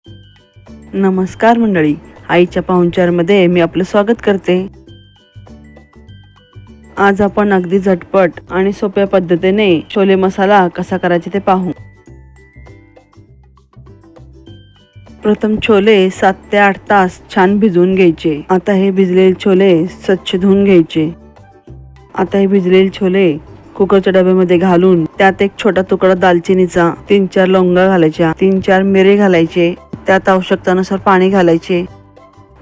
नमस्कार मंडळी, आईच्या पाहुणचारमध्ये मी आपलं स्वागत करते। आज आपण अगदी झटपट आणि सोप्या पद्धतीने छोले मसाला कसा करायचा ते पाहू। प्रथम छोले 7 ते 8 तास छान भिजवून घ्यायचे। आता हे भिजलेले छोले स्वच्छ धुवून घ्यायचे। आता हे भिजलेले छोले कुकरच्या डब्यामध्ये घालून त्यात एक छोटा तुकडा दालचिनीचा, 3-4 लवंगा घालायच्या, 3-4 मिरे घालायचे, त्यात आवश्यकतेनुसार पाणी घालायचे।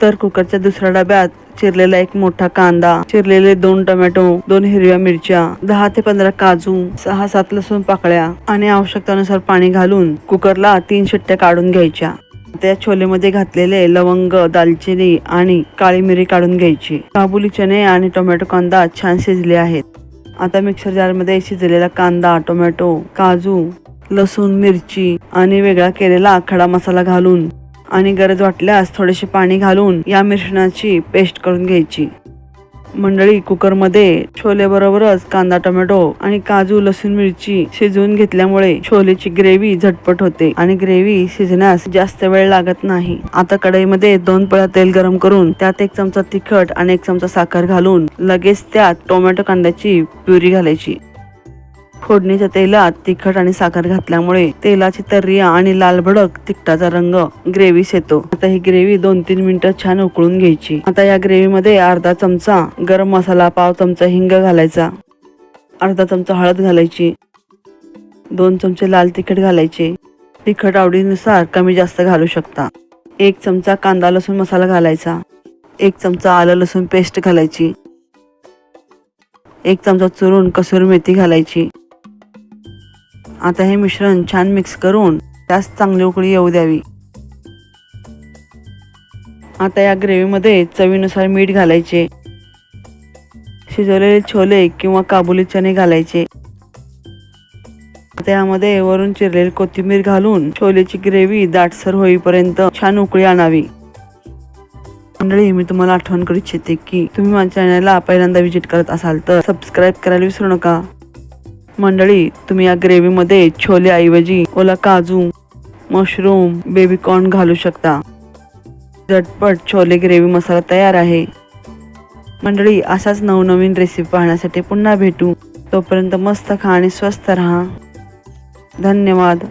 तर कुकरच्या दुसऱ्या डब्यात चिरलेला एक मोठा कांदा, चिरलेले 2 टोमॅटो, 2 हिरव्या मिरच्या, 10 ते 15 काजू, 6-7 लसूण पाकळ्या आणि आवश्यकतेनुसार पाणी घालून कुकरला 3 शिट्ट्या काढून घ्यायच्या। त्या छोलेमध्ये घातलेले लवंग, दालचिनी आणि काळी मिरी काढून घ्यायची। काबुली चणे आणि टोमॅटो कांदा छान शिजले आहेत। आता मिक्सर जारमध्ये शिजलेला कांदा, टोमॅटो, काजू, लसूण, मिरची आणि वेगळा केलेला खडा मसाला घालून आणि गरज वाटल्यास थोडेसे पाणी घालून या मिश्रणाची पेस्ट करून घ्यायची। मंडळी, कुकरमध्ये छोले बरोबरच कांदा, टोमॅटो आणि काजू, लसूण, मिरची शिजवून घेतल्यामुळे छोलेची ग्रेव्ही झटपट होते आणि ग्रेव्ही शिजण्यास जास्त वेळ लागत नाही। आता कढईमध्ये 2 पळ्या तेल गरम करून त्यात 1 चमचा तिखट आणि 1 चमचा साखर घालून लगेच त्यात टोमॅटो कांद्याची प्युरी घालायची। फोडणीच्या तेलात तिखट आणि साखर घातल्यामुळे तेलाची तर्री आणि लाल भडक तिखटाचा रंग ग्रेव्हीस येतो। आता ही ग्रेव्ही 2-3 मिनिटं छान उकळून घ्यायची। आता या ग्रेव्हीमध्ये अर्धा चमचा गरम मसाला, पाव चमचा हिंग घालायचा, अर्धा चमचा हळद घालायची, 2 चमचे लाल तिखट घालायचे, तिखट आवडीनुसार कमी जास्त घालू शकता। 1 चमचा कांदा लसूण मसाला घालायचा, 1 चमचा आलं लसूण पेस्ट घालायची, 1 चमचा चुरून कसुरी मेथी घालायची। आता हे मिश्रण छान मिक्स करून त्यास चांगली उकळी येऊ द्यावी। आता या ग्रेव्हीमध्ये चवीनुसार मीठ घालायचे, शिजवलेले छोले किंवा काबुली चणे घालायचे। त्यामध्ये वरून चिरलेली कोथिंबीर घालून छोलेची ग्रेव्ही दाटसर होईपर्यंत छान उकळी आणावी। मंडळी, मी तुम्हाला आठवण करू इच्छिते की तुम्ही माझ्या चॅनलला पहिल्यांदा व्हिजिट करत असाल तर सबस्क्राईब करायला विसरू नका। मंडळी, तुम्ही या ग्रेव्हीमध्ये छोले ऐवजी ओला काजू, मशरूम, बेबी कॉर्न घालू शकता। झटपट छोले ग्रेव्ही मसाला तयार आहे। मंडळी, असाच नवनवीन रेसिपी पाहण्यासाठी पुन्हा भेटू। तोपर्यंत मस्त खा आणि स्वस्थ राहा। धन्यवाद।